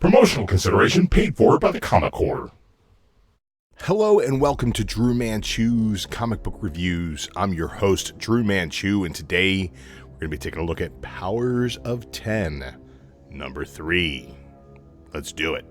Promotional consideration paid for by the Comic Corp. Hello and welcome to Dru Manchu's Comic Book Reviews. I'm your host, Dru Manchu, and today we're going to be taking a look at Powers of 10, number 3. Let's do it.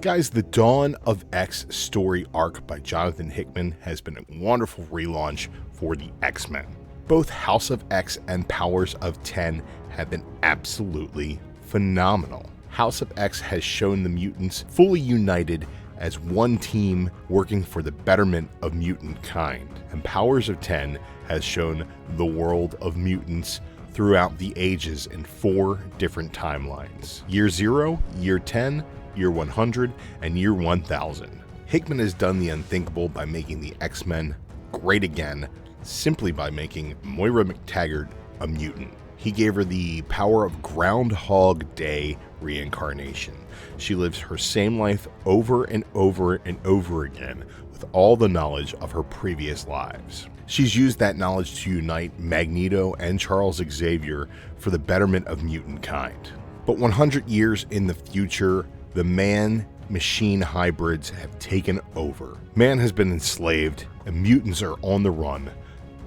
Guys, the Dawn of X story arc by Jonathan Hickman has been a wonderful relaunch for the X-Men. Both House of X and Powers of 10 have been absolutely phenomenal. House of X has shown the mutants fully united as one team working for the betterment of mutant kind, and Powers of 10 has shown the world of mutants throughout the ages in 4 different timelines: Year 0, Year 10, Year 100, and Year 1000. Hickman has done the unthinkable by making the X-Men great again, simply by making Moira McTaggart a mutant. He gave her the power of Groundhog Day reincarnation. She lives her same life over and over and over again with all the knowledge of her previous lives. She's used that knowledge to unite Magneto and Charles Xavier for the betterment of mutant kind. But 100 years in the future, the man-machine hybrids have taken over. Man has been enslaved, and mutants are on the run,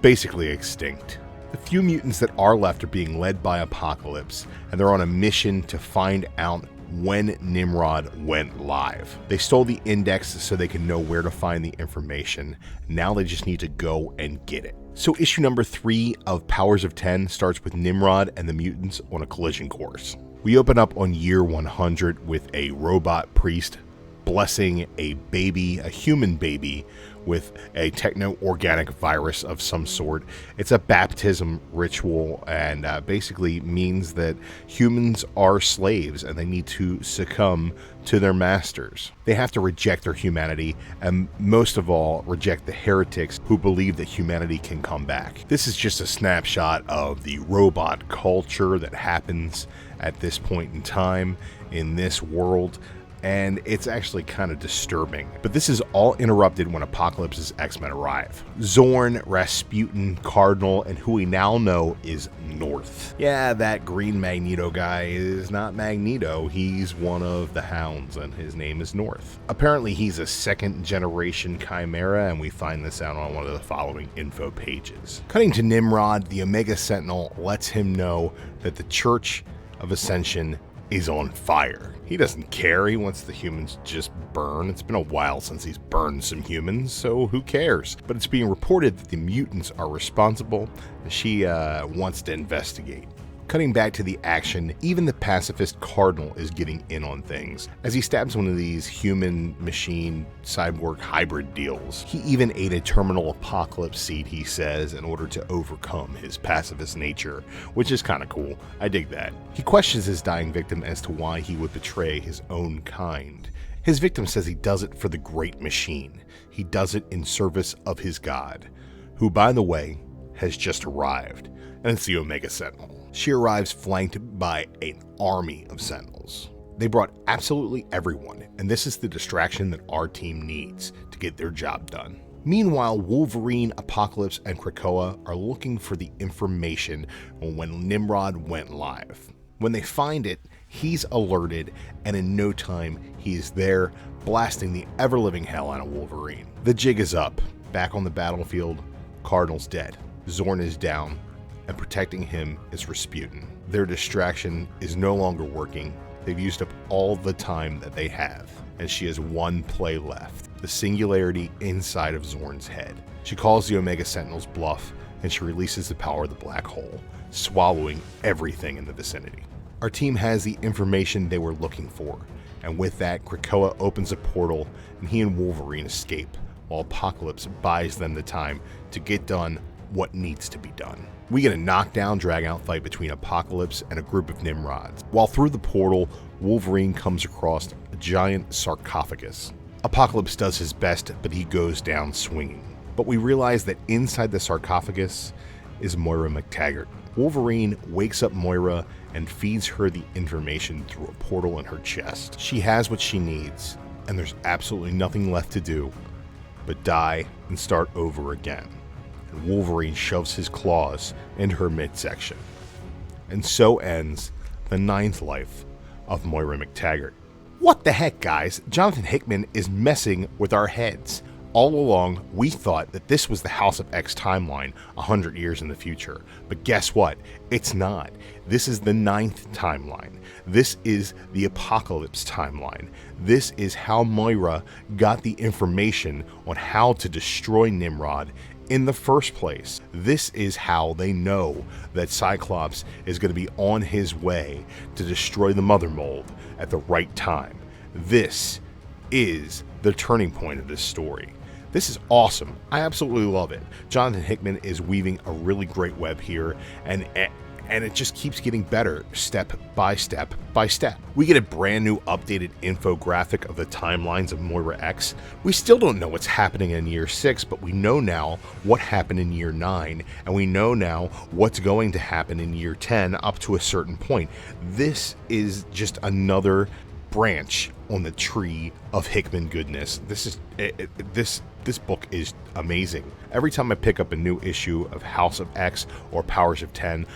basically extinct. The few mutants that are left are being led by Apocalypse, and they're on a mission to find out when Nimrod went live. They stole the index so they can know where to find the information. Now they just need to go and get it. So issue number 3 of Powers of 10 starts with Nimrod and the mutants on a collision course. We open up on year 100 with a robot priest blessing a baby, a human baby, with a techno-organic virus of some sort. It's a baptism ritual and basically means that humans are slaves and they need to succumb to their masters. They have to reject their humanity and most of all reject the heretics who believe that humanity can come back. This is just a snapshot of the robot culture that happens at this point in time in this world, and it's actually kind of disturbing. But this is all interrupted when Apocalypse's X-Men arrive. Zorn, Rasputin, Cardinal, and who we now know is North. Yeah, that green Magneto guy is not Magneto. He's one of the Hounds, and his name is North. Apparently, he's a second-generation Chimera, and we find this out on one of the following info pages. Cutting to Nimrod, the Omega Sentinel lets him know that the Church of Ascension is on fire. He doesn't care. He wants the humans just burn. It's been a while since he's burned some humans, so who cares? But it's being reported that the mutants are responsible, and she wants to investigate. Cutting back to the action, even the pacifist Cardinal is getting in on things, as he stabs one of these human-machine cyborg hybrid deals. He even ate a terminal apocalypse seed, he says, in order to overcome his pacifist nature, which is kind of cool. I dig that. He questions his dying victim as to why he would betray his own kind. His victim says he does it for the great machine. He does it in service of his god, who, by the way, has just arrived, and it's the Omega Sentinel. She arrives flanked by an army of Sentinels. They brought absolutely everyone, and this is the distraction that our team needs to get their job done. Meanwhile, Wolverine, Apocalypse, and Krakoa are looking for the information on when Nimrod went live. When they find it, he's alerted, and in no time, he is there, blasting the ever-living hell out of Wolverine. The jig is up. Back on the battlefield, Cardinal's dead. Zorn is down, and protecting him is Rasputin. Their distraction is no longer working. They've used up all the time that they have, and she has one play left: the singularity inside of Zorn's head. She calls the Omega Sentinel's bluff, and she releases the power of the black hole, swallowing everything in the vicinity. Our team has the information they were looking for, and with that, Krakoa opens a portal, and he and Wolverine escape, while Apocalypse buys them the time to get done what needs to be done. We get a knockdown, drag-out fight between Apocalypse and a group of Nimrods. While through the portal, Wolverine comes across a giant sarcophagus. Apocalypse does his best, but he goes down swinging. But we realize that inside the sarcophagus is Moira McTaggart. Wolverine wakes up Moira and feeds her the information through a portal in her chest. She has what she needs, and there's absolutely nothing left to do but die and start over again. And Wolverine shoves his claws into her midsection. And so ends the 9th life of Moira McTaggart. What the heck, guys? Jonathan Hickman is messing with our heads. All along, we thought that this was the House of X timeline 100 years in the future. But guess what? It's not. This is the 9th timeline. This is the Apocalypse timeline. This is how Moira got the information on how to destroy Nimrod in the first place. This is how they know that Cyclops is going to be on his way to destroy the Mother Mold at the right time. This is the turning point of this story. This is awesome. I absolutely love it. Jonathan Hickman is weaving a really great web here, and it just keeps getting better step by step by step. We get a brand new updated infographic of the timelines of Moira X. We still don't know what's happening in year 6, but we know now what happened in year 9, and we know now what's going to happen in year 10 up to a certain point. This is just another branch on the tree of Hickman goodness. This book is amazing. Every time I pick up a new issue of House of X or Powers of 10,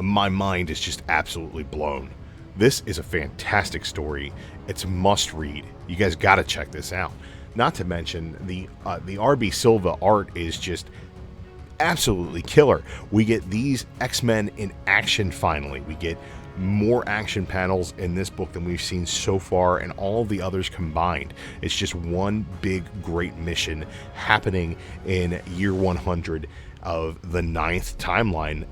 my mind is just absolutely blown. This is a fantastic story. It's a must read. You guys got to check this out. Not to mention the RB Silva art is just absolutely killer. We get these X-Men in action finally. We get more action panels in this book than we've seen so far, and all the others combined. It's just one big great mission happening in year 100 of the 9th timeline.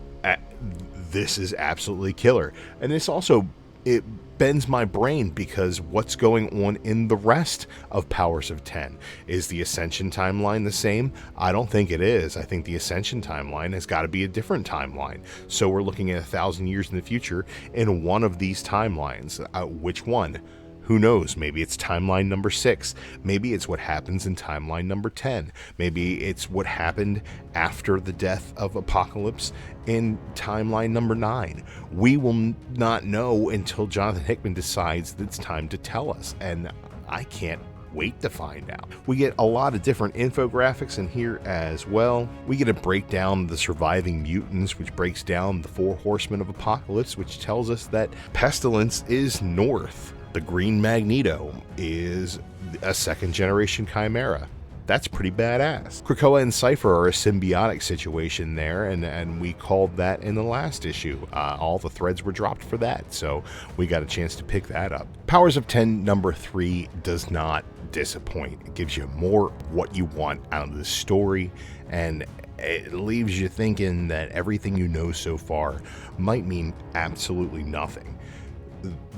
This is absolutely killer. And it's also, it bends my brain because what's going on in the rest of Powers of 10? Is the Ascension timeline the same? I don't think it is. I think the Ascension timeline has got to be a different timeline. So we're looking at 1,000 years in the future in one of these timelines. Which one? Who knows? Maybe it's timeline number 6. Maybe it's what happens in timeline number 10. Maybe it's what happened after the death of Apocalypse in timeline number 9. We will not know until Jonathan Hickman decides that it's time to tell us, and I can't wait to find out. We get a lot of different infographics in here as well. We get a breakdown of the surviving mutants, which breaks down the 4 horsemen of Apocalypse, which tells us that Pestilence is north. The Green Magneto is a 2nd generation Chimera. That's pretty badass. Krakoa and Cypher are a symbiotic situation there, and we called that in the last issue. All the threads were dropped for that, so we got a chance to pick that up. Powers of 10 number 3 does not disappoint. It gives you more what you want out of the story, and it leaves you thinking that everything you know so far might mean absolutely nothing.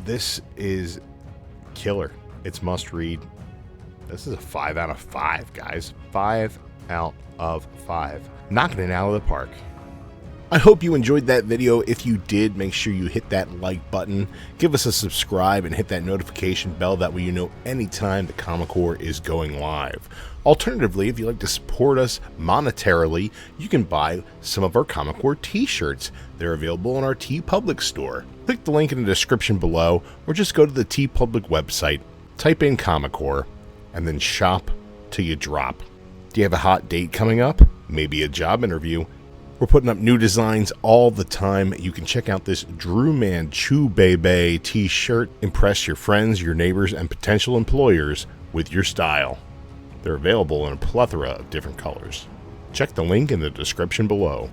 This is killer. It's must read. This is a 5 out of 5, guys. 5 out of 5. Knocking it out of the park. I hope you enjoyed that video. If you did, make sure you hit that like button, give us a subscribe, and hit that notification bell. That way you know anytime the Comic Core is going live. Alternatively, if you'd like to support us monetarily, you can buy some of our Comic Core t-shirts. They're available on our TeePublic store. Click the link in the description below, or just go to the TeePublic website, type in Comic Core, and then shop till you drop. Do you have a hot date coming up? Maybe a job interview? We're putting up new designs all the time. You can check out this Dru Manchu Bebe t-shirt. Impress your friends, your neighbors, and potential employers with your style. They're available in a plethora of different colors. Check the link in the description below.